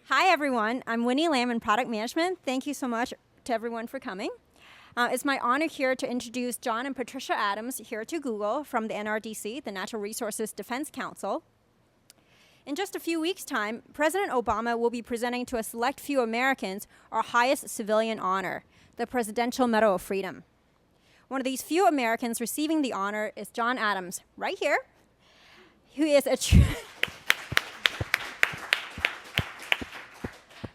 Hi, everyone. I'm Winnie Lamb in Product Management. Thank you so much to everyone for coming. It's my honor here to introduce John and Patricia Adams here to Google from the NRDC, the Natural Resources Defense Council. In just a few weeks' time, President Obama will be presenting to a select few Americans our highest civilian honor, the Presidential Medal of Freedom. One of these few Americans receiving the honor is John Adams, right here, who is a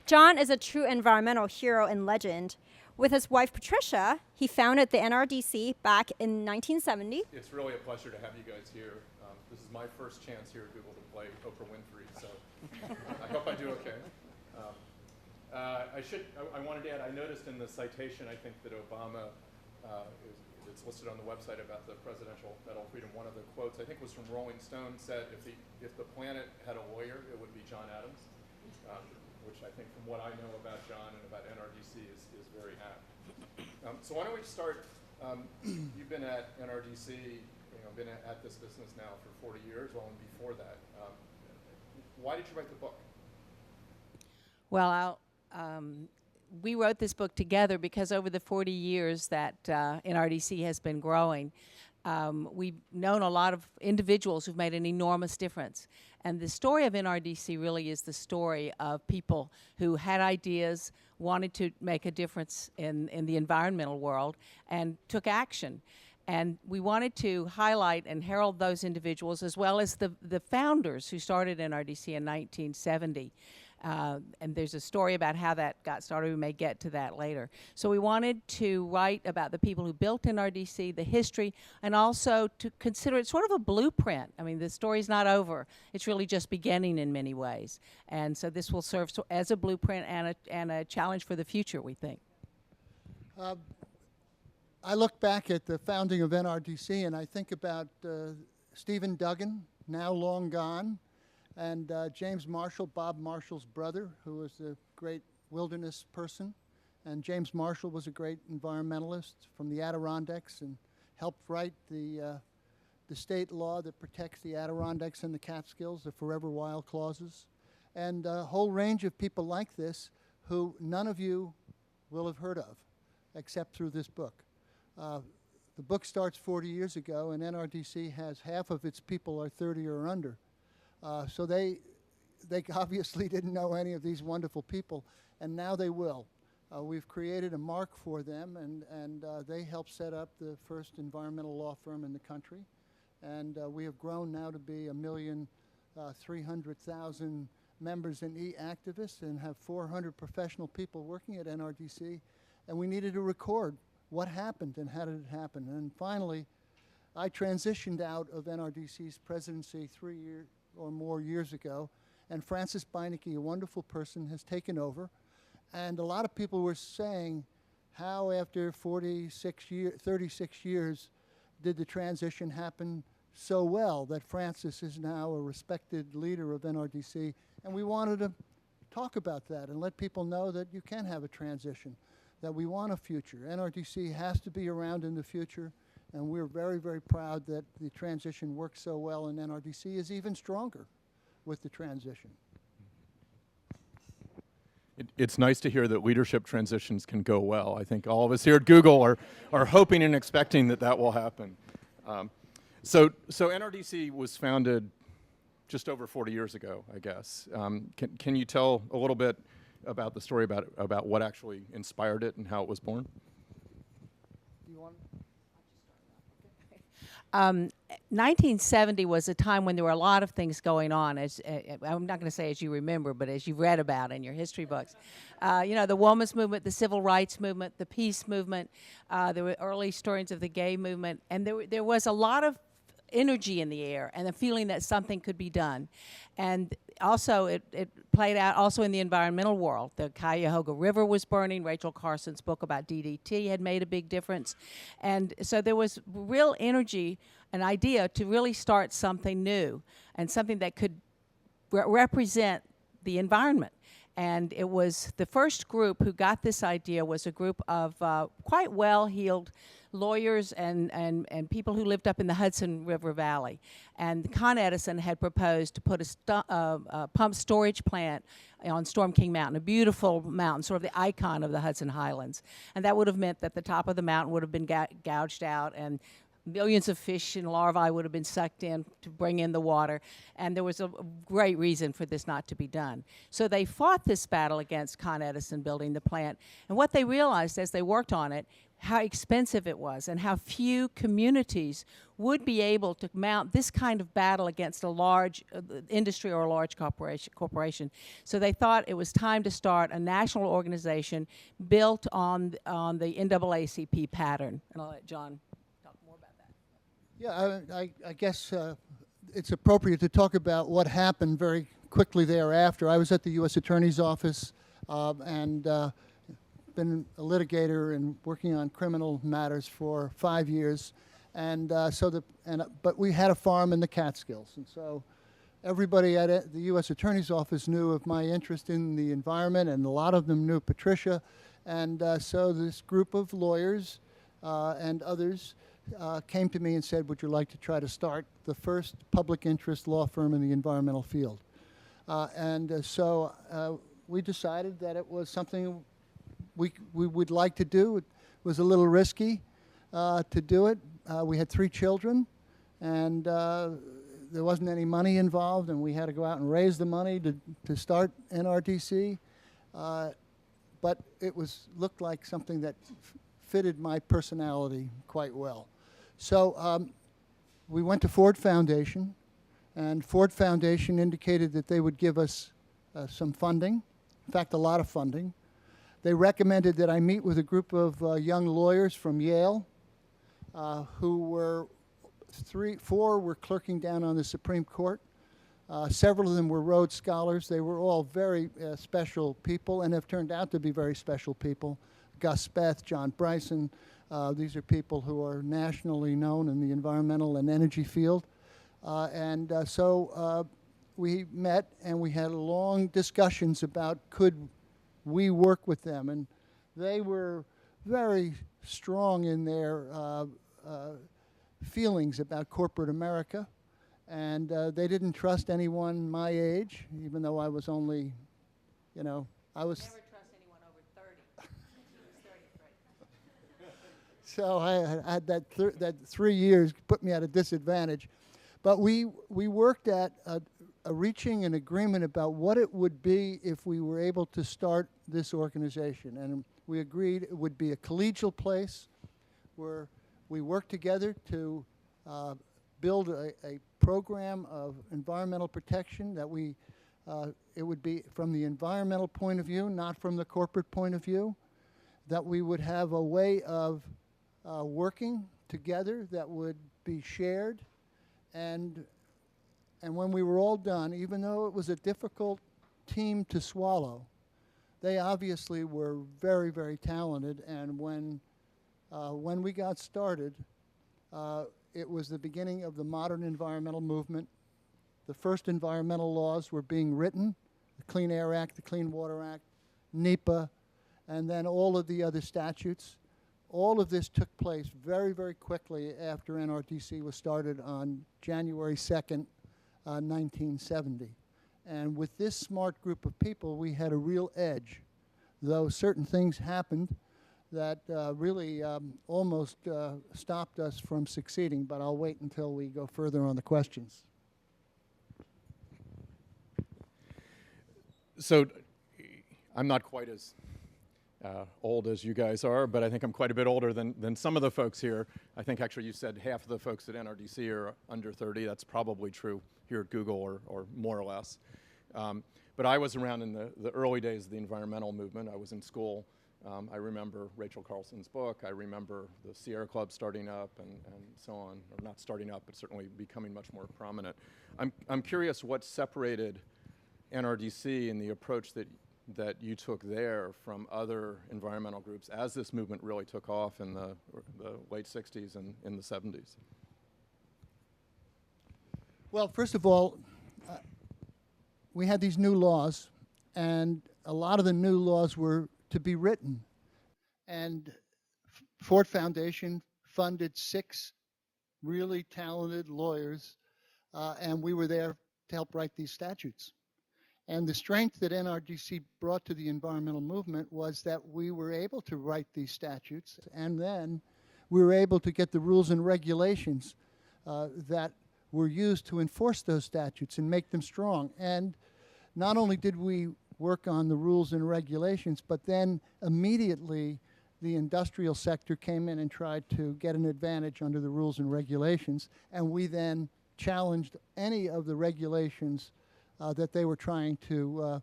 John is a true environmental hero and legend. With his wife, Patricia, he founded the NRDC back in 1970. It's really a pleasure to have you guys here. This is my first chance here at Google to play Oprah Winfrey, so I hope I do okay. I wanted to add, I noticed in the citation, I think that Obama, it's listed on the website about the Presidential Medal of Freedom. One of the quotes, I think was from Rolling Stone, said, if the planet had a lawyer, it would be John Adams. Which I think from what I know about John and about NRDC is very apt. So why don't we start, you've been at NRDC, been at this business now for 40 years, well, and before that. Why did you write the book? Well, we wrote this book together because over the 40 years that NRDC has been growing, we've known a lot of individuals who've made an enormous difference. And the story of NRDC really is the story of people who had ideas, wanted to make a difference in the environmental world, and took action. And we wanted to highlight and herald those individuals as well as the founders who started NRDC in 1970. And there's a story about how that got started. We may get to that later. So we wanted to write about the people who built NRDC, the history, and also to consider it sort of a blueprint. I mean, the story's not over. It's really just beginning in many ways. And so this will serve as a blueprint and a challenge for the future, we think. I look back at the founding of NRDC, and I think about Stephen Duggan, now long gone, and James Marshall, Bob Marshall's brother, who was a great wilderness person. And James Marshall was a great environmentalist from the Adirondacks and helped write the state law that protects the Adirondacks and the Catskills, the Forever Wild clauses. And a whole range of people like this who none of you will have heard of except through this book. The book starts 40 years ago, and NRDC has half of its people are 30 or under. So they obviously didn't know any of these wonderful people, and now they will. We've created a mark for them, and they helped set up the first environmental law firm in the country. And we have grown now to be 1,300,000 members and e-activists and have 400 professional people working at NRDC. And we needed to record what happened and how did it happen. And finally, I transitioned out of NRDC's presidency 3 or more years ago, and Francis Beinecke, a wonderful person, has taken over. And a lot of people were saying, how after 36 years did the transition happen so well that Francis is now a respected leader of NRDC? And we wanted to talk about that and let people know that you can have a transition, that we want a future. NRDC has to be around in the future. And we're very, very proud that the transition worked so well, and NRDC is even stronger with the transition. It's nice to hear that leadership transitions can go well. I think all of us here at Google are hoping and expecting that will happen. So NRDC was founded just over 40 years ago, I guess. Can you tell a little bit about the story about what actually inspired it and how it was born? Do you want? 1970 was a time when there were a lot of things going on. I'm not going to say as you remember, but as you've read about in your history books. The women's movement, the civil rights movement, the peace movement. There were early stirrings of the gay movement. And there was a lot of energy in the air and the feeling that something could be done. And also it played out also in the environmental world. The Cuyahoga River was burning. Rachel Carson's book about DDT had made a big difference. And so there was real energy, an idea to really start something new and something that could represent the environment. And it was the first group who got this idea was a group of quite well-heeled lawyers and people who lived up in the Hudson River Valley. And Con Edison had proposed to put a pump storage plant on Storm King Mountain, a beautiful mountain, sort of the icon of the Hudson Highlands. And that would have meant that the top of the mountain would have been gouged out, and millions of fish and larvae would have been sucked in to bring in the water, and there was a great reason for this not to be done. So they fought this battle against Con Edison building the plant, and what they realized as they worked on it, how expensive it was and how few communities would be able to mount this kind of battle against a large industry or a large corporation. So they thought it was time to start a national organization built on the NAACP pattern. And I'll let John talk more about that. Yeah, I guess it's appropriate to talk about what happened very quickly thereafter. I was at the U.S. Attorney's Office and been a litigator and working on criminal matters for 5 years, and but we had a farm in the Catskills, and so everybody at the U.S. Attorney's Office knew of my interest in the environment, and a lot of them knew Patricia, and so this group of lawyers and others came to me and said, "Would you like to try to start the first public interest law firm in the environmental field?" So we decided that it was something we would like to do. It was a little risky to do it. We had 3 children, and there wasn't any money involved, and we had to go out and raise the money to start NRDC. But it looked like something that fitted my personality quite well. So we went to Ford Foundation, and Ford Foundation indicated that they would give us some funding, in fact, a lot of funding. They recommended that I meet with a group of young lawyers from Yale who were 4 were clerking down on the Supreme Court. Several of them were Rhodes Scholars. They were all very special people and have turned out to be very special people. Gus Speth, John Bryson, these are people who are nationally known in the environmental and energy field. So we met and we had long discussions about could we work with them, and they were very strong in their feelings about corporate America, and they didn't trust anyone my age, even though I was only, I was... Never trust anyone over 30. He was 33. So I had that 3 years put me at a disadvantage. But we worked at reaching an agreement about what it would be if we were able to start this organization. And we agreed it would be a collegial place where we worked together to build a program of environmental protection that it would be from the environmental point of view, not from the corporate point of view, that we would have a way of working together that would be shared. And when we were all done, even though it was a difficult team to swallow, they obviously were very, very talented. And when we got started, it was the beginning of the modern environmental movement. The first environmental laws were being written, the Clean Air Act, the Clean Water Act, NEPA, and then all of the other statutes. All of this took place very, very quickly after NRDC was started on January 2nd, 1970. And with this smart group of people, we had a real edge, though certain things happened that really almost stopped us from succeeding. But I'll wait until we go further on the questions. So I'm not quite as old as you guys are, but I think I'm quite a bit older than some of the folks here. I think actually you said half of the folks at NRDC are under 30. That's probably true here at Google or more or less. But I was around in the early days of the environmental movement. I was in school. I remember Rachel Carlson's book. I remember the Sierra Club starting up and so on, or not starting up, but certainly becoming much more prominent. I'm curious what separated NRDC and the approach that you took there from other environmental groups as this movement really took off in the late 60s and in the 70s? Well, first of all, we had these new laws, and a lot of the new laws were to be written. And Ford Foundation funded 6 really talented lawyers, and we were there to help write these statutes. And the strength that NRDC brought to the environmental movement was that we were able to write these statutes, and then we were able to get the rules and regulations that were used to enforce those statutes and make them strong. And not only did we work on the rules and regulations, but then immediately the industrial sector came in and tried to get an advantage under the rules and regulations, and we then challenged any of the regulations that they were trying to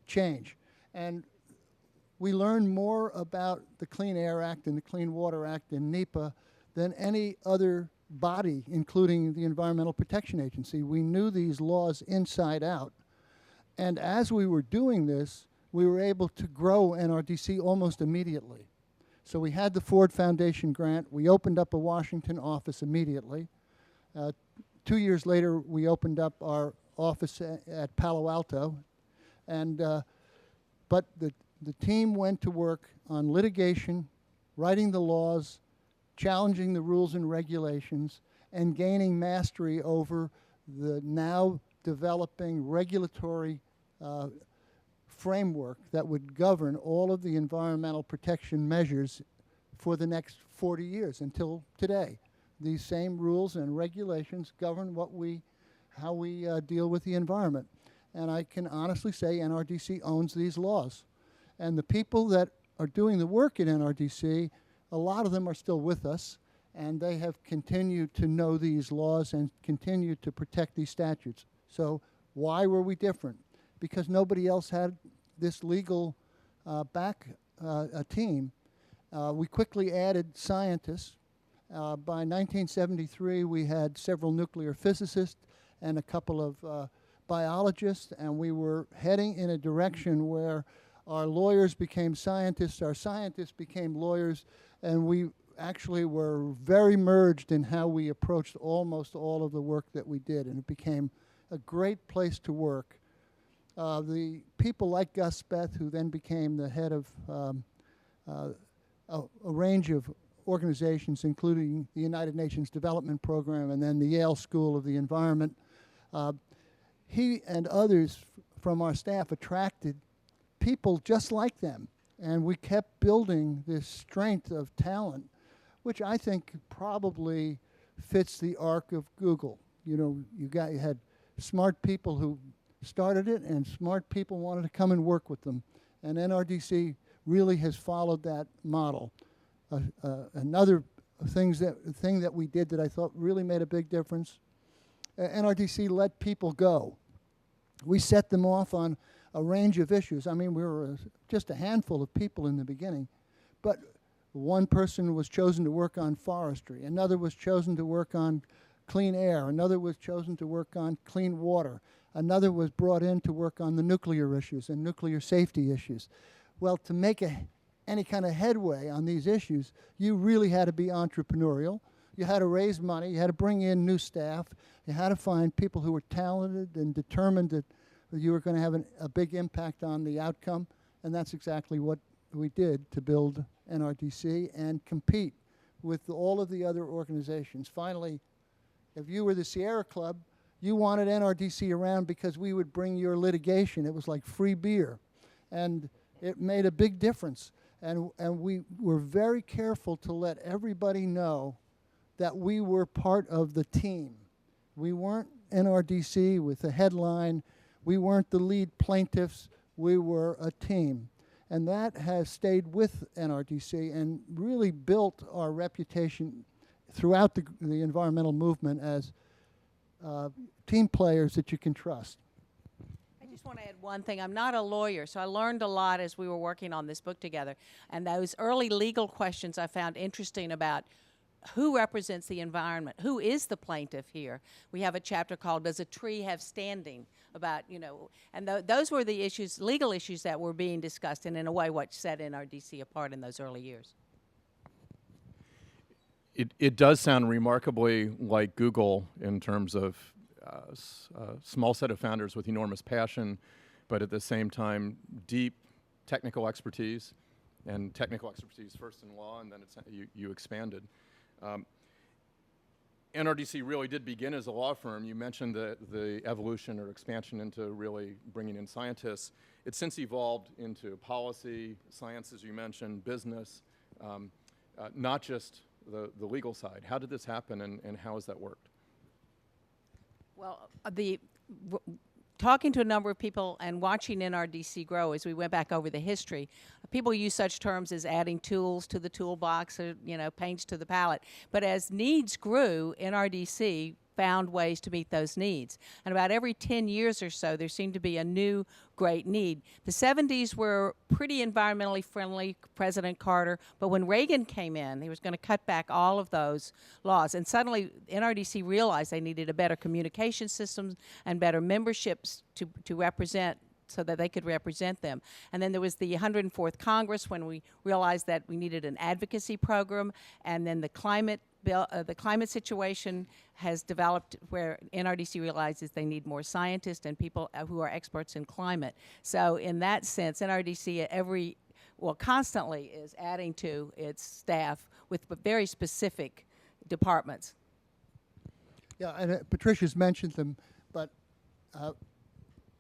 change. And we learned more about the Clean Air Act and the Clean Water Act and NEPA than any other body, including the Environmental Protection Agency. We knew these laws inside out. And as we were doing this, we were able to grow NRDC almost immediately. So we had the Ford Foundation grant. We opened up a Washington office immediately. 2 years later, we opened up our office at Palo Alto. And but the team went to work on litigation, writing the laws, challenging the rules and regulations, and gaining mastery over the now developing regulatory framework that would govern all of the environmental protection measures for the next 40 years until today. These same rules and regulations govern how we deal with the environment. And I can honestly say NRDC owns these laws. And the people that are doing the work at NRDC, a lot of them are still with us, and they have continued to know these laws and continue to protect these statutes. So why were we different? Because nobody else had this legal team. We quickly added scientists. By 1973, we had several nuclear physicists and a couple of biologists, and we were heading in a direction where our lawyers became scientists, our scientists became lawyers, and we actually were very merged in how we approached almost all of the work that we did, and it became a great place to work. The people like Gus Speth, who then became the head of a range of organizations, including the United Nations Development Program and then the Yale School of the Environment, he and others from our staff attracted people just like them. And we kept building this strength of talent, which I think probably fits the arc of Google. You know, you had smart people who started it, and smart people wanted to come and work with them. And NRDC really has followed that model. Another thing that we did that I thought really made a big difference, NRDC let people go. We set them off on a range of issues. I mean, we were just a handful of people in the beginning, but one person was chosen to work on forestry, another was chosen to work on clean air, another was chosen to work on clean water, another was brought in to work on the nuclear issues and nuclear safety issues. Well, to make any kind of headway on these issues, you really had to be entrepreneurial. You had to raise money, you had to bring in new staff, you had to find people who were talented and determined that you were going to have a big impact on the outcome, and that's exactly what we did to build NRDC and compete with all of the other organizations. Finally, if you were the Sierra Club, you wanted NRDC around because we would bring your litigation. It was like free beer, and it made a big difference. And we were very careful to let everybody know that we were part of the team. We weren't NRDC with a headline. We weren't the lead plaintiffs. We were a team. And that has stayed with NRDC and really built our reputation throughout the environmental movement as team players that you can trust. I just want to add one thing. I'm not a lawyer, so I learned a lot as we were working on this book together. And those early legal questions I found interesting about who represents the environment? Who is the plaintiff here? We have a chapter called Does a Tree Have Standing? About, and those were the issues, legal issues that were being discussed, and in a way what set NRDC apart in those early years. It does sound remarkably like Google in terms of a small set of founders with enormous passion, but at the same time, deep technical expertise, and technical expertise first in law, and then you expanded. NRDC really did begin as a law firm. You mentioned the evolution or expansion into really bringing in scientists. It's since evolved into policy, science, as you mentioned, business, not just the legal side. How did this happen, and how has that worked? Well, talking to a number of people and watching NRDC grow as we went back over the history, people use such terms as adding tools to the toolbox or, paints to the palette. But as needs grew, NRDC found ways to meet those needs. And about every 10 years or so, there seemed to be a new great need. The 70s were pretty environmentally friendly, President Carter, but when Reagan came in, he was going to cut back all of those laws. And suddenly, NRDC realized they needed a better communication system and better memberships to represent, so that they could represent them. And then there was the 104th Congress when we realized that we needed an advocacy program, and then the climate situation has developed where NRDC realizes they need more scientists and people who are experts in climate. So in that sense, NRDC constantly is adding to its staff with very specific departments. Yeah, and Patricia's mentioned them, but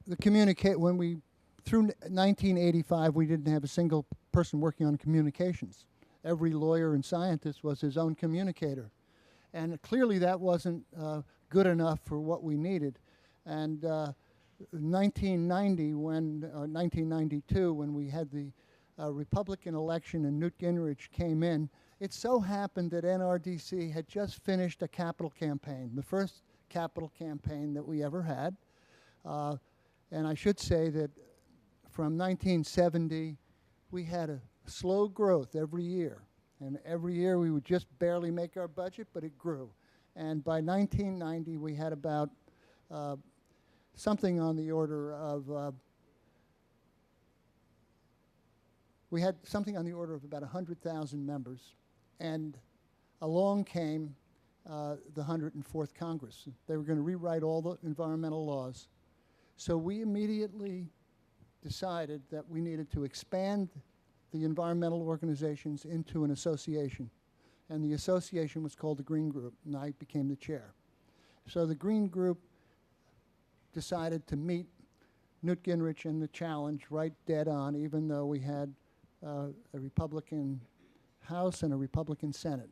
through 1985, we didn't have a single person working on communications. Every lawyer and scientist was his own communicator. And clearly that wasn't good enough for what we needed. And 1992, when we had the Republican election and Newt Gingrich came in, it so happened that NRDC had just finished a capital campaign, the first capital campaign that we ever had. And I should say that from 1970, we had a slow growth every year. And every year we would just barely make our budget, but it grew. And by 1990, we had about something on the order of about 100,000 members. And along came the 104th Congress. They were going to rewrite all the environmental laws. So we immediately decided that we needed to expand the environmental organizations into an association. And the association was called the Green Group, and I became the chair. So the Green Group decided to meet Newt Gingrich in the challenge right dead on, even though we had a Republican House and a Republican Senate.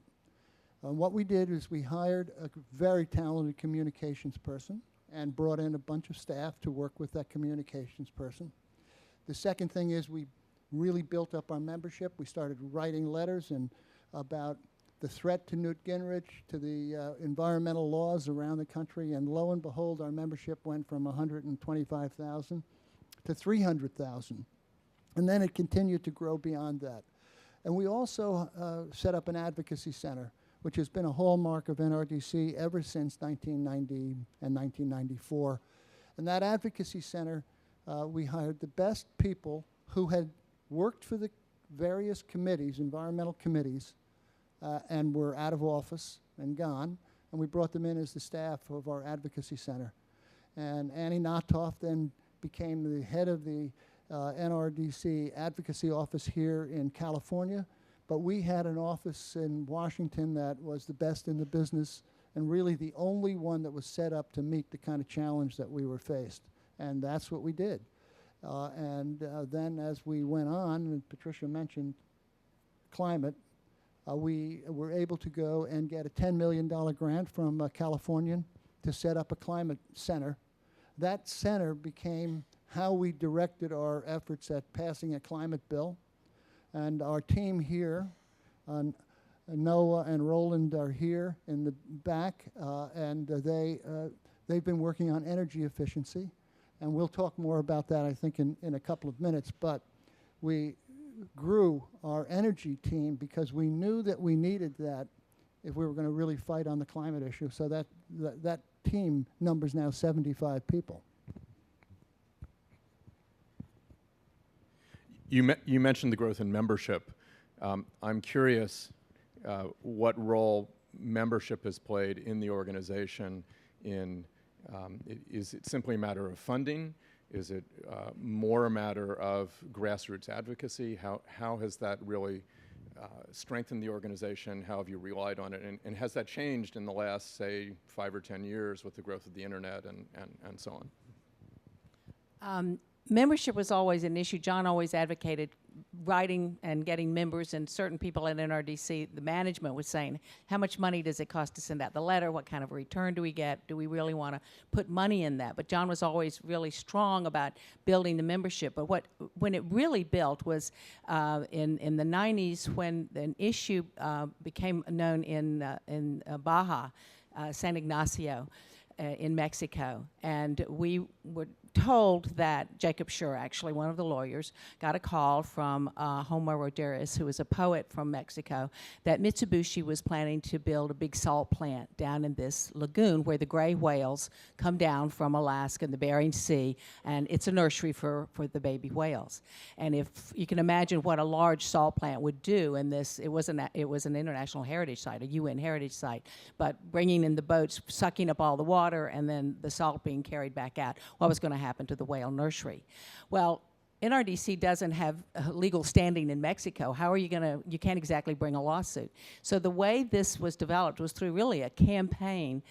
What we did is we hired a very talented communications person and brought in a bunch of staff to work with that communications person. The second thing is we really built up our membership. We started writing letters about the threat to Newt Gingrich, to the environmental laws around the country, and lo and behold, our membership went from 125,000 to 300,000. And then it continued to grow beyond that. And we also set up an advocacy center, which has been a hallmark of NRDC ever since 1990 and 1994. And that advocacy center, we hired the best people who had worked for the various committees, environmental committees, and were out of office and gone, and we brought them in as the staff of our advocacy center. And Annie Nothoff then became the head of the NRDC advocacy office here in California, but we had an office in Washington that was the best in the business and really the only one that was set up to meet the kind of challenge that we were faced. And that's what we did. Then as we went on, and Patricia mentioned climate, we were able to go and get a $10 million grant from a Californian to set up a climate center. That center became how we directed our efforts at passing a climate bill. And our team here, Noah and Roland are here in the back, and they've been working on energy efficiency. And we'll talk more about that, I think, in a couple of minutes. But we grew our energy team because we knew that we needed that if we were going to really fight on the climate issue. So that team numbers now 75 people. You mentioned the growth in membership. I'm curious what role membership has played in the organization. Is it simply a matter of funding? Is it more a matter of grassroots advocacy? How has that really strengthened the organization? How have you relied on it? And has that changed in the last, say, 5 or 10 years with the growth of the internet and so on? Membership was always an issue. John always advocated writing and getting members, and certain people at NRDC, the management was saying, how much money does it cost to send out the letter? What kind of a return do we get? Do we really want to put money in that? But John was always really strong about building the membership. But when it really built was in the 90s, when an issue became known in Baja, San Ignacio, in Mexico, and we were told that Jacob Schur, actually one of the lawyers, got a call from Homer Roderis, who was a poet from Mexico, that Mitsubishi was planning to build a big salt plant down in this lagoon where the gray whales come down from Alaska and the Bering Sea, and it's a nursery for the baby whales. And if you can imagine what a large salt plant would do in this, it was an international heritage site, a UN heritage site, but bringing in the boats, sucking up all the water, and then the salt being carried back out, what was going to happen to the whale nursery? Well, NRDC doesn't have legal standing in Mexico. How are you going to, you can't exactly bring a lawsuit. So the way this was developed was through really a campaign.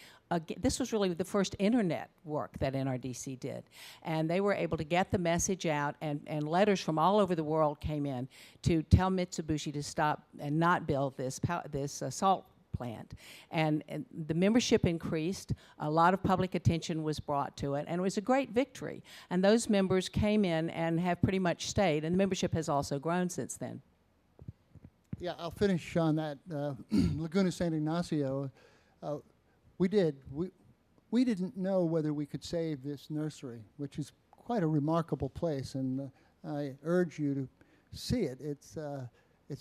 This was really the first internet work that NRDC did. And they were able to get the message out, and letters from all over the world came in to tell Mitsubishi to stop and not build this salt plant. And the membership increased, a lot of public attention was brought to it, and it was a great victory. And those members came in and have pretty much stayed, and the membership has also grown since then. Yeah, I'll finish on that. Laguna San Ignacio, we didn't know whether we could save this nursery, which is quite a remarkable place, and I urge you to see it. It's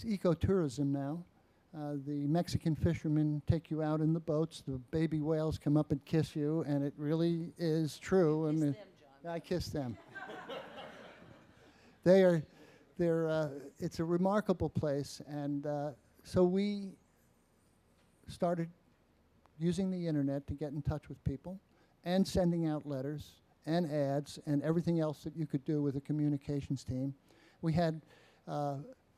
ecotourism now. The Mexican fishermen take you out in the boats. The baby whales come up and kiss you, and it really is true. Kiss them, John. I kiss them. It's a remarkable place, and so we started using the internet to get in touch with people, and sending out letters and ads and everything else that you could do with a communications team. We had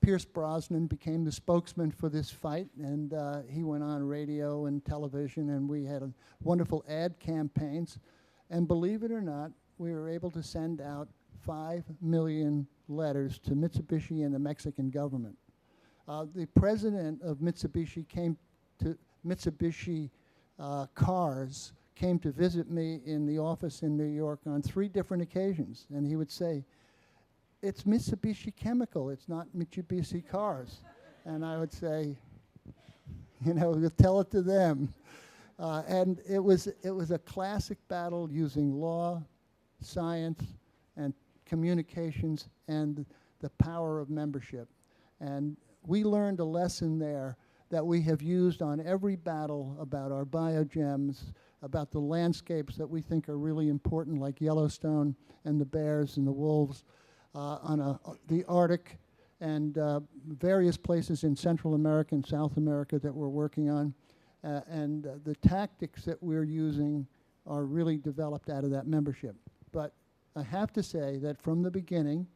Pierce Brosnan became the spokesman for this fight, and he went on radio and television, and we had wonderful ad campaigns. And believe it or not, we were able to send out 5 million letters to Mitsubishi and the Mexican government. The president of Mitsubishi came to Mitsubishi Cars came to visit me in the office in New York on 3 different occasions, and he would say, "It's Mitsubishi Chemical, it's not Mitsubishi Cars." And I would say, you know, tell it to them. And it was a classic battle using law, science, and communications, and the power of membership. And we learned a lesson there that we have used on every battle about our biogems, about the landscapes that we think are really important, like Yellowstone and the bears and the wolves, on the Arctic, and various places in Central America and South America that we're working on. And the tactics that we're using are really developed out of that membership. But I have to say that from the beginning,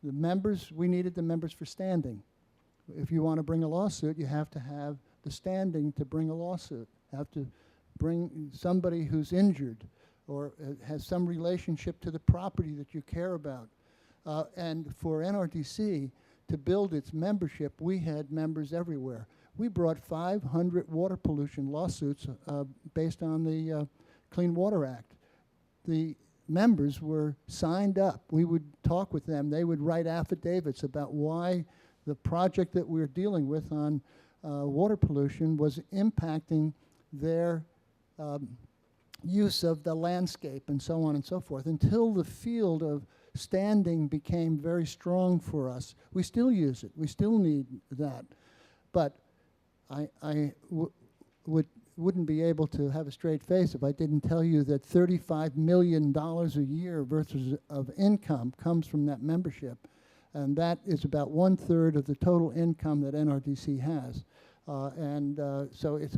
the members, we needed the members for standing. If you want to bring a lawsuit, you have to have the standing to bring a lawsuit. You have to bring somebody who's injured or has some relationship to the property that you care about. And for NRDC to build its membership, we had members everywhere. We brought 500 water pollution lawsuits based on the Clean Water Act. The members were signed up. We would talk with them. They would write affidavits about why the project that we're dealing with on water pollution was impacting their use of the landscape and so on and so forth, until the field of standing became very strong for us. We still use it. We still need that. But I wouldn't be able to have a straight face if I didn't tell you that $35 million a year versus of income comes from that membership. And that is about 1/3 of the total income that NRDC has. So it's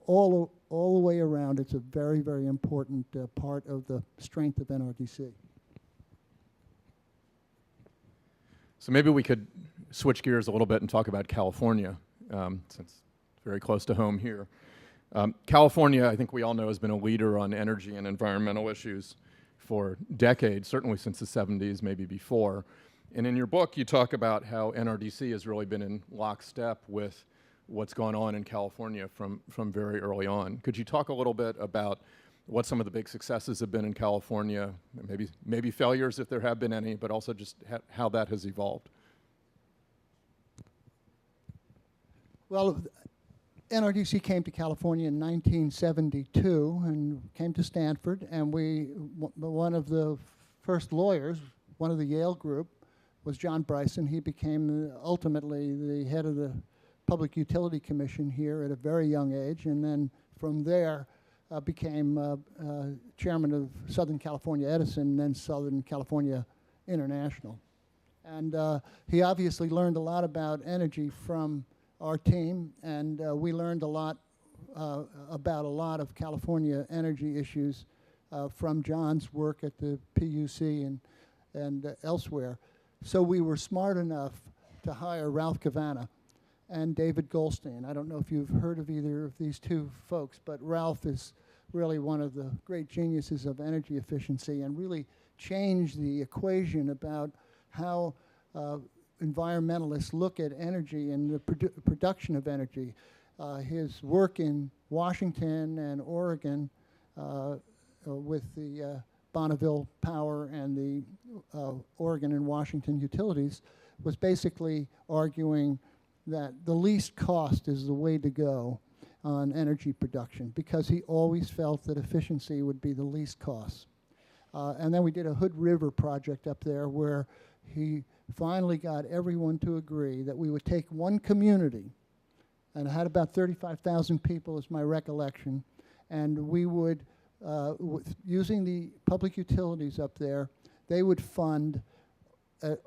all the way around, it's a very, very important part of the strength of NRDC. So maybe we could switch gears a little bit and talk about California, since it's very close to home here. California, I think we all know, has been a leader on energy and environmental issues for decades, certainly since the 70s, maybe before. And in your book, you talk about how NRDC has really been in lockstep with what's gone on in California from very early on. Could you talk a little bit about what some of the big successes have been in California, maybe failures if there have been any, but also just how that has evolved? Well, NRDC came to California in 1972 and came to Stanford, and one of the first lawyers, one of the Yale group, was John Bryson. He became ultimately the head of the Public Utility Commission here at a very young age, and then from there became chairman of Southern California Edison, and then Southern California International. And he obviously learned a lot about energy from our team, and we learned a lot about a lot of California energy issues from John's work at the PUC and elsewhere. So we were smart enough to hire Ralph Qivana and David Goldstein. I don't know if you've heard of either of these two folks, but Ralph is really one of the great geniuses of energy efficiency and really changed the equation about how environmentalists look at energy and the production of energy. His work in Washington and Oregon with the Bonneville Power and the Oregon and Washington utilities was basically arguing that the least cost is the way to go on energy production, because he always felt that efficiency would be the least cost. And then we did a Hood River project up there where he finally got everyone to agree that we would take one community, and it had about 35,000 people is my recollection, and we would, using the public utilities up there, they would fund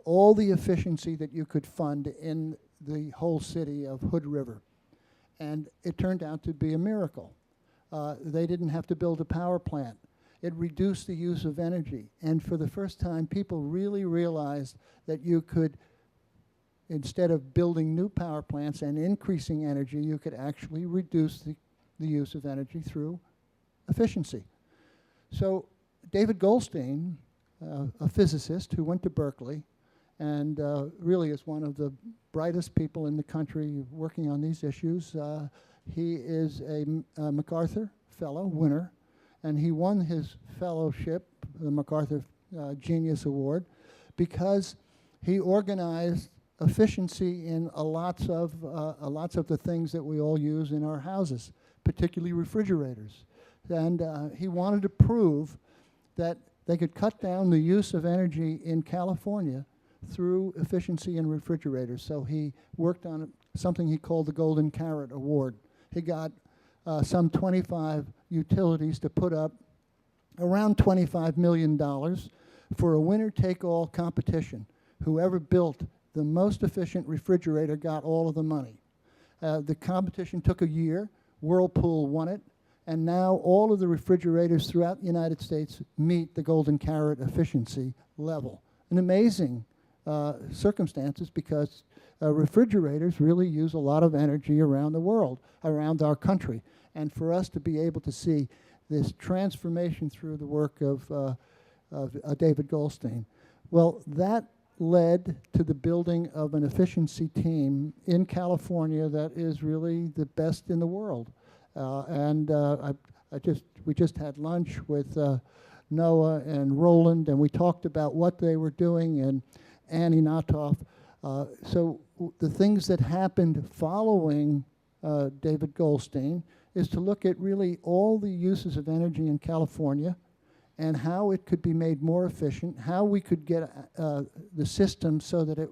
all the efficiency that you could fund in the whole city of Hood River. And it turned out to be a miracle. They didn't have to build a power plant. It reduced the use of energy. And for the first time, people really realized that you could, instead of building new power plants and increasing energy, you could actually reduce the use of energy through efficiency. So David Goldstein, a physicist who went to Berkeley and really is one of the brightest people in the country working on these issues. He is a MacArthur Fellow winner, and he won his fellowship, the MacArthur Genius Award, because he organized efficiency in lots of the things that we all use in our houses, particularly refrigerators. And he wanted to prove that they could cut down the use of energy in California through efficiency in refrigerators. So he worked on something he called the Golden Carrot Award. He got some 25 utilities to put up around $25 million for a winner-take-all competition. Whoever built the most efficient refrigerator got all of the money. The competition took a year. Whirlpool won it. And now all of the refrigerators throughout the United States meet the Golden Carrot efficiency level. An amazing circumstances, because refrigerators really use a lot of energy around the world, around our country. And for us to be able to see this transformation through the work of David Goldstein, well, that led to the building of an efficiency team in California that is really the best in the world. We just had lunch with Noah and Roland, and we talked about what they were doing, and Annie Natoff. So the things that happened following David Goldstein is to look at really all the uses of energy in California and how it could be made more efficient, how we could get the system so that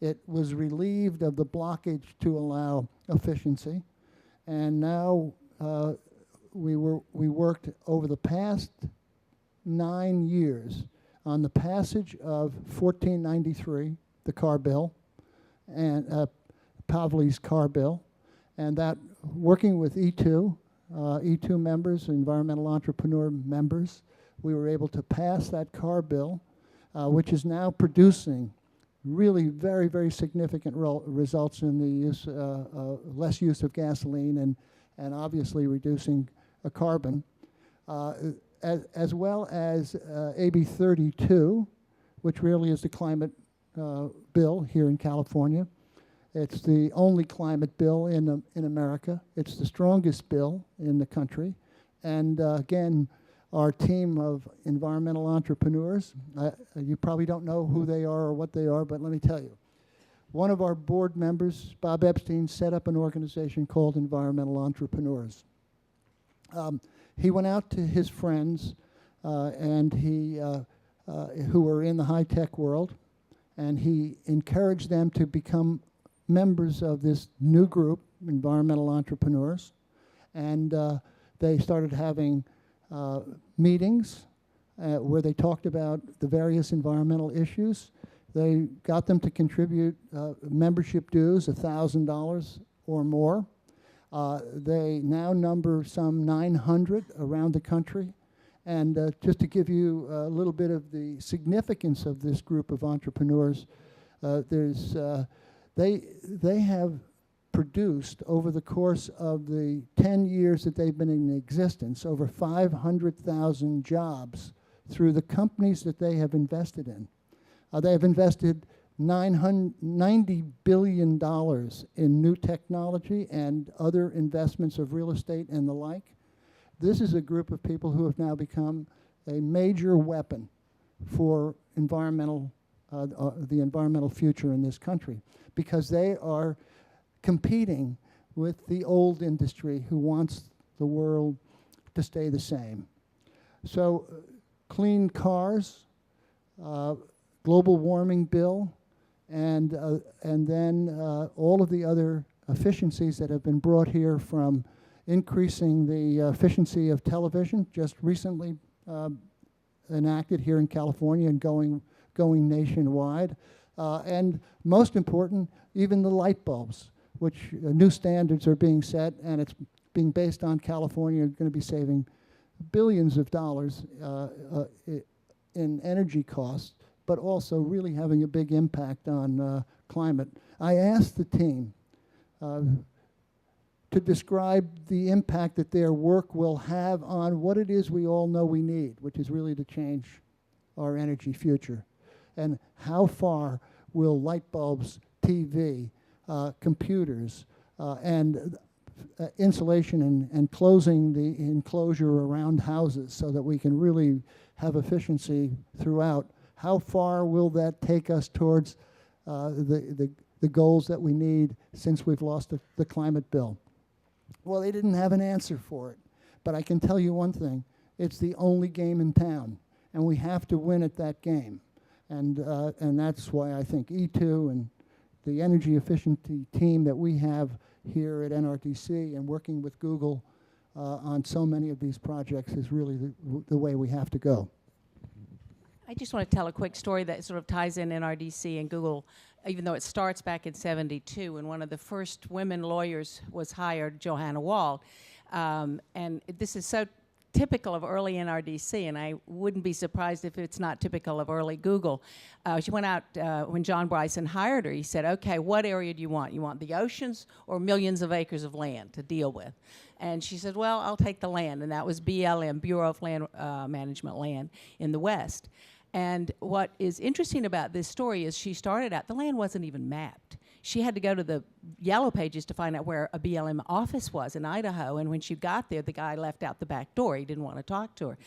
it was relieved of the blockage to allow efficiency. And now we worked over the past 9 years on the passage of 1493, the car bill, and Pavley's car bill, and that working with E2 members, environmental entrepreneur members, we were able to pass that car bill, which is now producing really very, very significant results in the use, less use of gasoline and obviously reducing carbon, as well as AB 32, which really is the climate bill here in California. It's the only climate bill in America. It's the strongest bill in the country. And again, our team of environmental entrepreneurs, you probably don't know who they are or what they are, but let me tell you. One of our board members, Bob Epstein, set up an organization called Environmental Entrepreneurs. He went out to his friends and who were in the high-tech world, and he encouraged them to become members of this new group, Environmental Entrepreneurs, and they started having meetings where they talked about the various environmental issues. They got them to contribute membership dues, $1,000 or more. They now number some 900 around the country. And just to give you a little bit of the significance of this group of entrepreneurs, they have produced over the course of the 10 years that they've been in existence over 500,000 jobs through the companies that they have invested in. They have invested $90 billion in new technology and other investments of real estate and the like. This is a group of people who have now become a major weapon for the environmental future in this country, because they are competing with the old industry who wants the world to stay the same. So clean cars, global warming bill, and then all of the other efficiencies that have been brought here, from increasing the efficiency of television, just recently enacted here in California and going nationwide, and most important, even the light bulbs, which new standards are being set, and it's being based on California, going to be saving billions of dollars in energy costs, but also really having a big impact on climate. I asked the team to describe the impact that their work will have on what it is we all know we need, which is really to change our energy future. And how far will light bulbs, TV, computers, and insulation and closing the enclosure around houses so that we can really have efficiency throughout, how far will that take us towards the goals that we need since we've lost the climate bill? Well, they didn't have an answer for it. But I can tell you one thing. It's the only game in town, and we have to win at that game. And that's why I think E2 and the energy efficiency team that we have here at NRDC and working with Google on so many of these projects is really the way we have to go. I just want to tell a quick story that sort of ties in NRDC and Google, even though it starts back in '72, when one of the first women lawyers was hired, Johanna Wald. And this is so typical of early NRDC, and I wouldn't be surprised if it's not typical of early Google. She went out, when John Bryson hired her, he said, okay, what area do you want? You want the oceans or millions of acres of land to deal with? And she said, well, I'll take the land, and that was BLM, Bureau of Land Management, land in the West. And what is interesting about this story is she started out, the land wasn't even mapped. She had to go to the Yellow Pages to find out where a BLM office was in Idaho, and when she got there, the guy left out the back door. He didn't want to talk to her.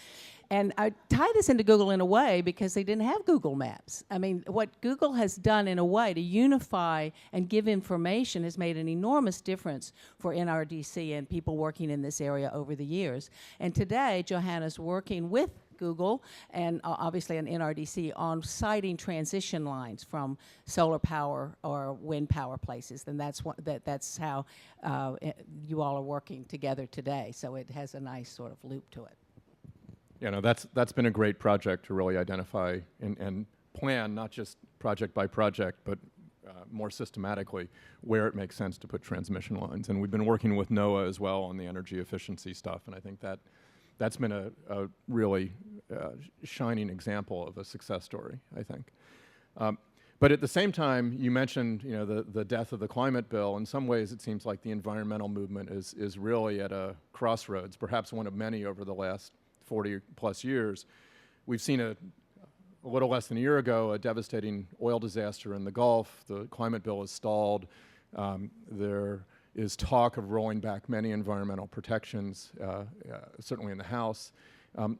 And I tie this into Google in a way because they didn't have Google Maps. I mean, what Google has done in a way to unify and give information has made an enormous difference for NRDC and people working in this area over the years. And today, Johanna's working with Google and obviously an NRDC on siting transition lines from solar power or wind power places, and that's how you all are working together today. So it has a nice sort of loop to it. Yeah, no, that's been a great project to really identify and plan, not just project by project, but more systematically where it makes sense to put transmission lines. And we've been working with NOAA as well on the energy efficiency stuff, and I think that's been a really shining example of a success story, I think. But at the same time, you mentioned the death of the climate bill. In some ways, it seems like the environmental movement is really at a crossroads, perhaps one of many over the last 40 plus years. We've seen a little less than a year ago a devastating oil disaster in the Gulf. The climate bill is stalled. There is talk of rolling back many environmental protections, certainly in the House.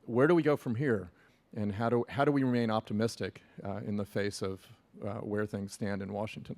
Where do we go from here? And how do we remain optimistic in the face of where things stand in Washington?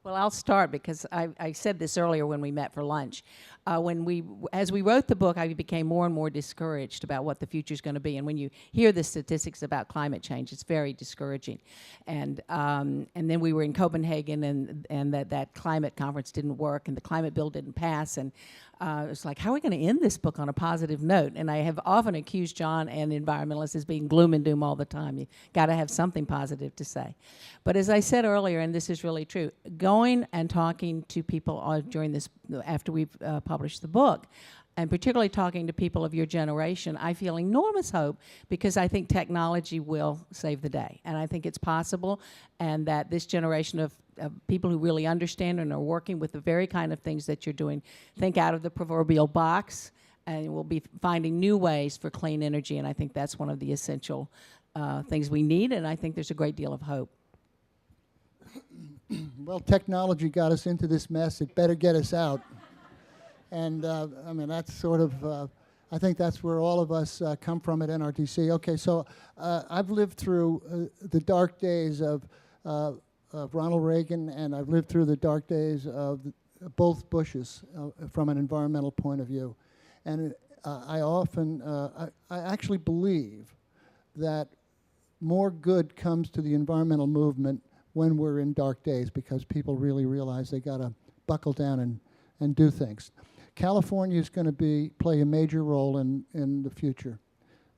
Well, I'll start because I said this earlier when we met for lunch. As we wrote the book, I became more and more discouraged about what the future is going to be. And when you hear the statistics about climate change, it's very discouraging. And then we were in Copenhagen, and that climate conference didn't work, and the climate bill didn't pass. And it's like, how are we going to end this book on a positive note? And I have often accused John and environmentalists as being gloom and doom all the time. You got to have something positive to say. But as I said earlier, and this is really true, going and talking to people during this, after we've published the book, and particularly talking to people of your generation, I feel enormous hope because I think technology will save the day. And I think it's possible, and that this generation of people who really understand and are working with the very kind of things that you're doing, think out of the proverbial box, and we'll be finding new ways for clean energy. And I think that's one of the essential things we need, and I think there's a great deal of hope. Well, technology got us into this mess. It better get us out. And I mean, that's sort of, I think that's where all of us come from at NRDC. Okay, so I've lived through the dark days of Ronald Reagan, and I've lived through the dark days of both Bushes from an environmental point of view. And I actually believe that more good comes to the environmental movement when we're in dark days, because people really realize they got to buckle down and do things. California is going to play a major role in the future.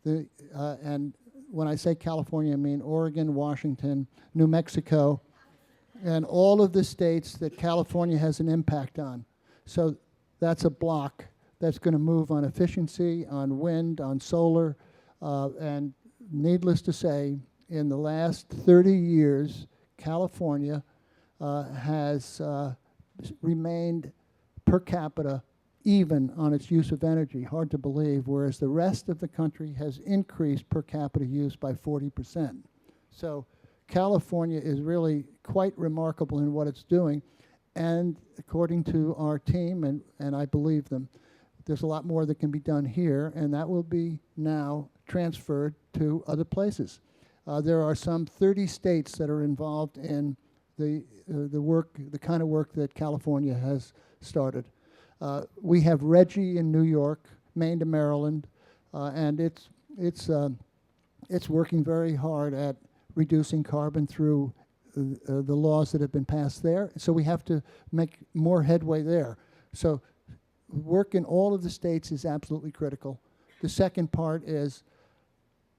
And when I say California, I mean Oregon, Washington, New Mexico, and all of the states that California has an impact on. So that's a block that's going to move on efficiency, on wind, on solar, and needless to say, in the last 30 years, California has remained per capita even on its use of energy, hard to believe, whereas the rest of the country has increased per capita use by 40%. So California is really quite remarkable in what it's doing, and according to our team, and I believe them, there's a lot more that can be done here, and that will be now transferred to other places. There are some 30 states that are involved in the kind of work that California has started. We have RGGI in New York, Maine to Maryland, and it's working very hard at reducing carbon through the laws that have been passed there. So we have to make more headway there. So work in all of the states is absolutely critical. The second part is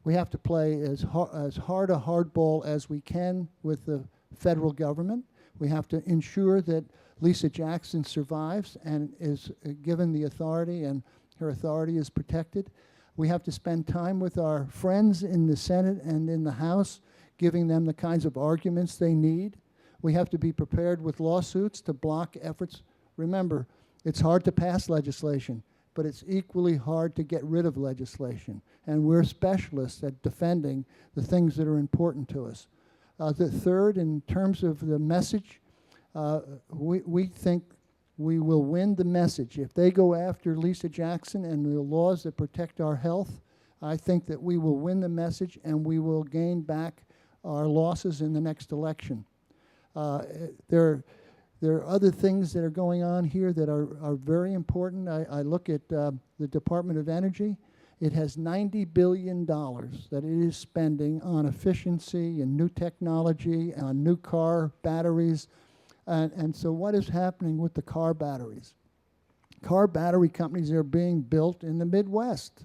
we have to play as hard a hardball as we can with the federal government. We have to ensure that Lisa Jackson survives and is given the authority, and her authority is protected. We have to spend time with our friends in the Senate and in the House, giving them the kinds of arguments they need. We have to be prepared with lawsuits to block efforts. Remember, it's hard to pass legislation, but it's equally hard to get rid of legislation. And we're specialists at defending the things that are important to us. The third, in terms of the message, we think we will win the message. If they go after Lisa Jackson and the laws that protect our health, I think that we will win the message and we will gain back our losses in the next election. There are other things that are going on here that are very important. I look at the Department of Energy. It has $90 billion that it is spending on efficiency and new technology, on new car batteries. And so what is happening with the car batteries? Car battery companies are being built in the Midwest.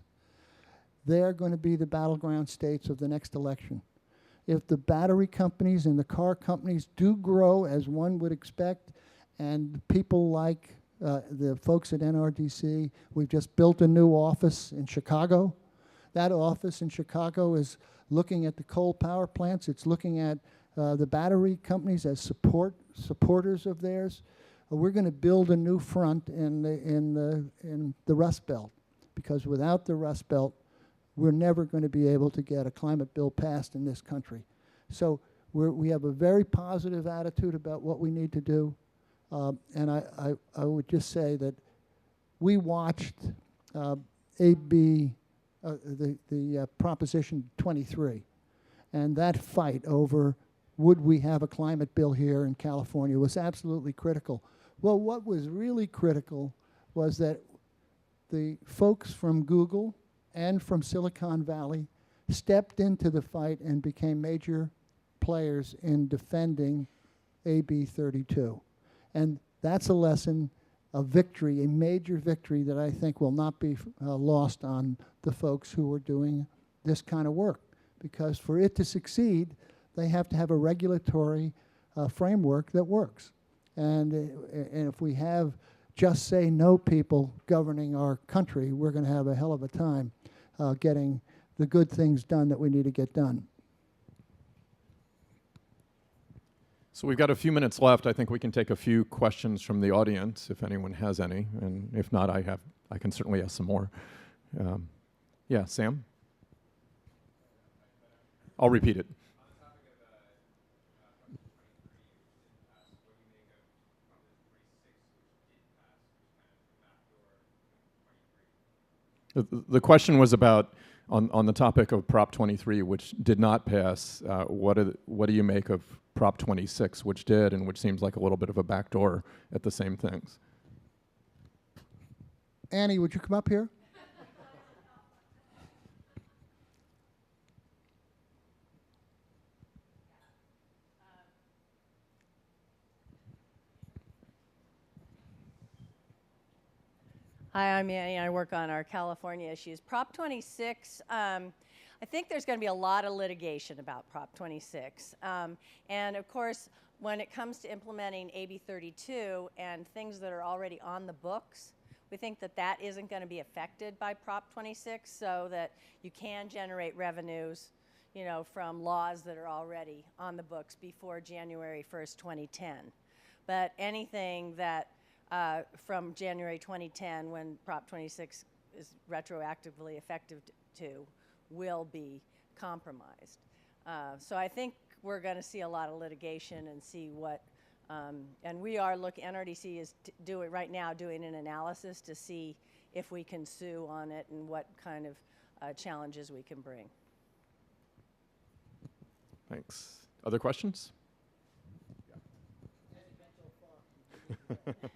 They're going to be the battleground states of the next election. If the battery companies and the car companies do grow as one would expect, and people like the folks at NRDC, we've just built a new office in Chicago. That office in Chicago is looking at the coal power plants. It's looking at the battery companies as supporters of theirs. We're going to build a new front in the Rust Belt, because without the Rust Belt, we're never going to be able to get a climate bill passed in this country. So we have a very positive attitude about what we need to do. And I would just say that we watched the Proposition 23, and that fight over would we have a climate bill here in California was absolutely critical. Well, what was really critical was that the folks from Google and from Silicon Valley stepped into the fight and became major players in defending AB 32. And that's a lesson, a victory, a major victory that I think will not be lost on the folks who are doing this kind of work. Because for it to succeed, they have to have a regulatory framework that works. And if we have just say no people governing our country, we're going to have a hell of a time getting the good things done that we need to get done. So we've got a few minutes left. I think we can take a few questions from the audience if anyone has any, and if not, I can certainly ask some more. Yeah, Sam? I'll repeat it. The question was about, on the topic of Prop 23, which did not pass, what do you make of Prop 26, which did, and which seems like a little bit of a backdoor at the same things? Annie, would you come up here? Hi, I'm Annie. I work on our California issues. Prop 26, I think there's going to be a lot of litigation about Prop 26. And of course, when it comes to implementing AB 32 and things that are already on the books, we think that that isn't going to be affected by Prop 26, so that you can generate revenues, you know, from laws that are already on the books before January 1st, 2010. But anything that from January 2010, when Prop 26 is retroactively effective to, will be compromised. So I think we're going to see a lot of litigation and see what, and we are looking, NRDC is right now doing an analysis to see if we can sue on it and what kind of challenges we can bring. Thanks. Other questions? Yeah.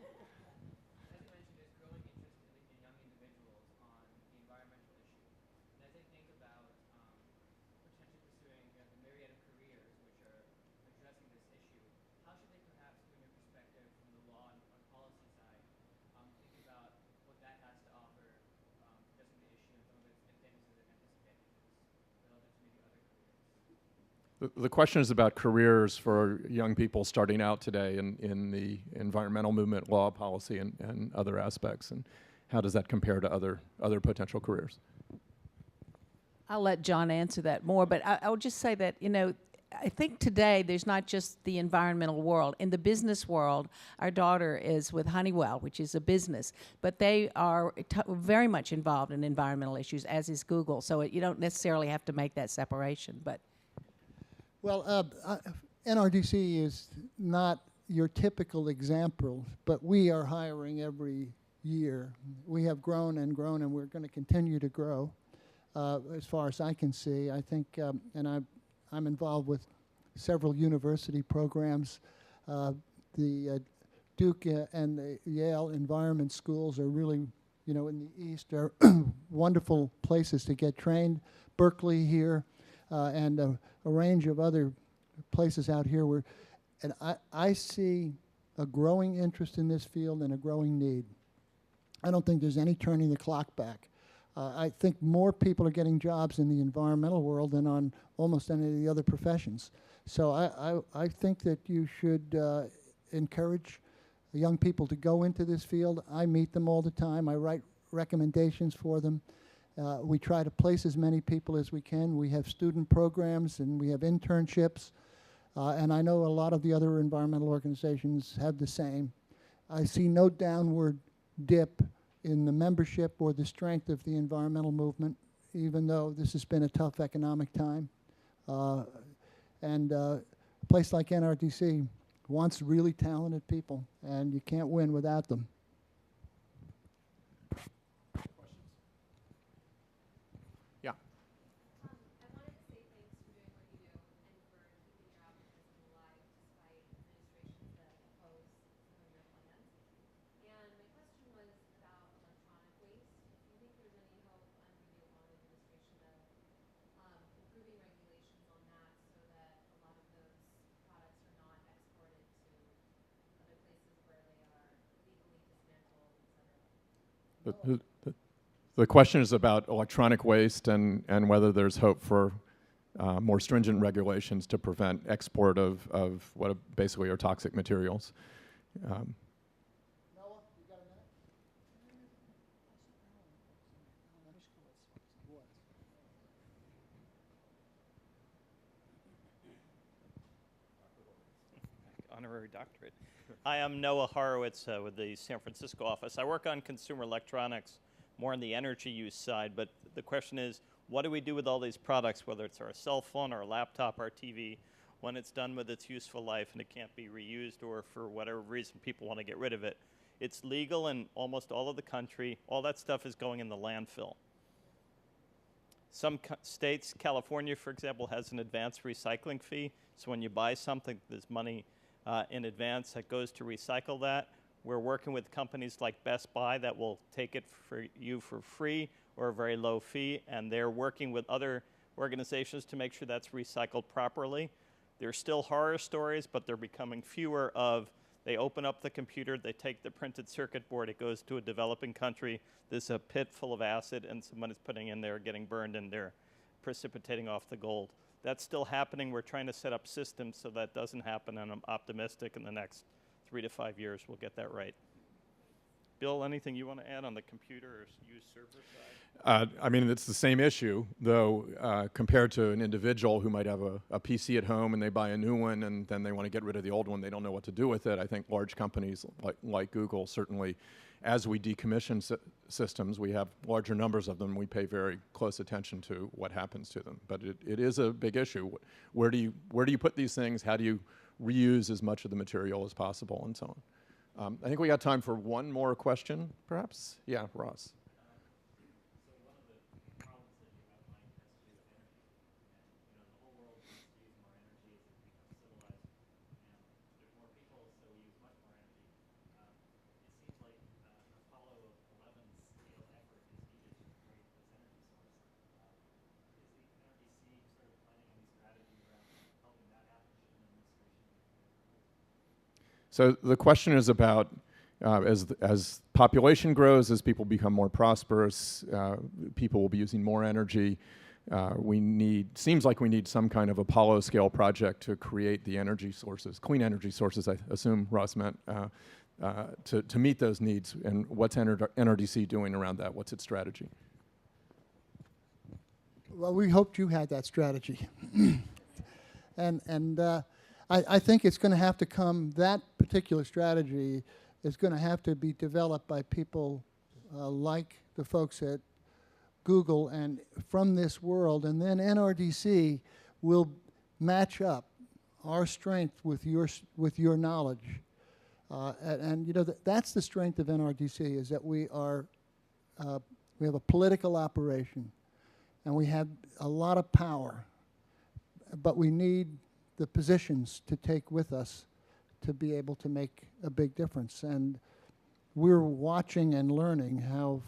The question is about careers for young people starting out today in the environmental movement, law, policy, and other aspects, and how does that compare to other potential careers? I'll let John answer that more, but I would just say that, you know, I think today there's not just the environmental world. In the business world, our daughter is with Honeywell, which is a business, but they are very much involved in environmental issues, as is Google. So you don't necessarily have to make that separation, but. Well, NRDC is not your typical example, but we are hiring every year. We have grown, and we're going to continue to grow, as far as I can see. I think, and I'm involved with several university programs. The Duke and the Yale environment schools are really, you know, in the East are wonderful places to get trained. Berkeley here. And a range of other places out here and I see a growing interest in this field and a growing need. I don't think there's any turning the clock back. I think more people are getting jobs in the environmental world than on almost any of the other professions. So I think that you should encourage young people to go into this field. I meet them all the time. I write recommendations for them. We try to place as many people as we can. We have student programs and we have internships. And I know a lot of the other environmental organizations have the same. I see no downward dip in the membership or the strength of the environmental movement, even though this has been a tough economic time. And a place like NRDC wants really talented people, and you can't win without them. Yeah. I wanted to say thanks for doing what you do and for keeping your optimism alive despite administrations that oppose some of your plans. And my question was about electronic waste. Do you think there's any hope under the Obama administration of improving regulations on that so that a lot of those products are not exported to other places where they are illegally dismantled, et cetera? The question is about electronic waste and whether there's hope for more stringent regulations to prevent export of what basically are toxic materials. Noah, you got a minute? Honorary doctorate. Hi, I'm Noah Horowitz with the San Francisco office. I work on consumer electronics, more on the energy use side, but the question is, what do we do with all these products, whether it's our cell phone, our laptop, our TV, when it's done with its useful life and it can't be reused or for whatever reason people want to get rid of it? It's legal in almost all of the country. All that stuff is going in the landfill. Some states, California, for example, has an advanced recycling fee. So when you buy something, there's money in advance that goes to recycle that. We're working with companies like Best Buy that will take it for you for free or a very low fee, and they're working with other organizations to make sure that's recycled properly. There's still horror stories, but they're becoming fewer of they open up the computer, they take the printed circuit board, it goes to a developing country, there's a pit full of acid and someone is putting in there, getting burned, and they're precipitating off the gold. That's still happening. We're trying to set up systems so that doesn't happen, and I'm optimistic in the next 3 to 5 years we'll get that right. Bill, anything you want to add on the computer or used server side? I mean, it's the same issue, though, compared to an individual who might have a PC at home and they buy a new one and then they want to get rid of the old one. They don't know what to do with it. I think large companies like Google, certainly, as we decommission systems, we have larger numbers of them. We pay very close attention to what happens to them. But it is a big issue. Where do you put these things? How do you reuse as much of the material as possible, and so on? I think we got time for one more question, perhaps. Yeah, Ross. So one of the problems that you outlined has to do with energy. And, the whole world needs to use more energy as it becomes civilized. And there's more people, so we use much more energy. It seems like Apollo 11's scale effort is needed to create this energy source. Is the NRDC sort of planning any strategy around helping that happen? Should an administration? So the question is about as population grows, as people become more prosperous, people will be using more energy. Seems like we need some kind of Apollo scale project to create the energy sources, clean energy sources, I assume Ross meant, to meet those needs. And what's NRDC doing around that? What's its strategy? Well, we hoped you had that strategy. I think it's going to have to come, that particular strategy is going to have to be developed by people like the folks at Google and from this world, and then NRDC will match up our strength with your knowledge. That's the strength of NRDC, is that we have a political operation, and we have a lot of power, but we need the positions to take with us to be able to make a big difference. And we're watching and learning how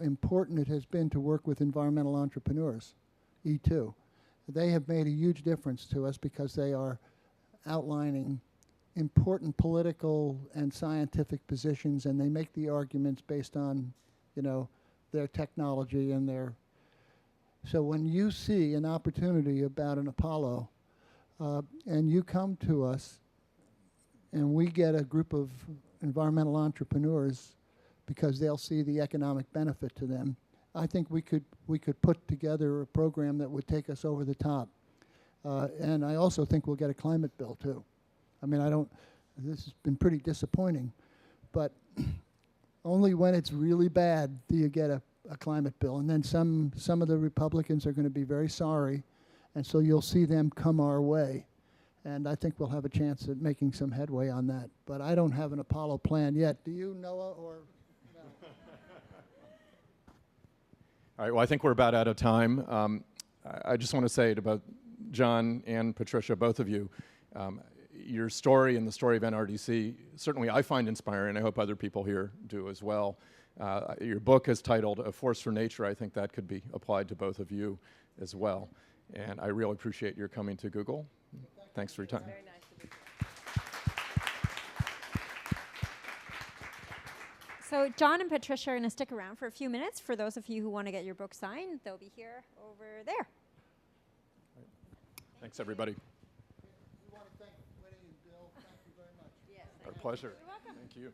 important it has been to work with environmental entrepreneurs, E2. They have made a huge difference to us because they are outlining important political and scientific positions, and they make the arguments based on, their technology and their. So when you see an opportunity about an Apollo, and you come to us, and we get a group of environmental entrepreneurs because they'll see the economic benefit to them, I think we could put together a program that would take us over the top. And I also think we'll get a climate bill too. I mean, this has been pretty disappointing, but only when it's really bad do you get a climate bill. And then some of the Republicans are going to be very sorry, and so you'll see them come our way. And I think we'll have a chance at making some headway on that. But I don't have an Apollo plan yet. Do you, Noah, or no? All right, well, I think we're about out of time. I just want to say to both John and Patricia, both of you, your story and the story of NRDC, certainly I find inspiring. I hope other people here do as well. Your book is titled A Force for Nature. I think that could be applied to both of you as well. And I really appreciate your coming to Google. Thanks for your time. Very nice to be here. So John and Patricia are going to stick around for a few minutes. For those of you who want to get your book signed, they'll be here over there. Thanks, everybody. We want to thank Winnie and Bill. Thank you very much. Yes, Our pleasure. You're welcome. Thank you.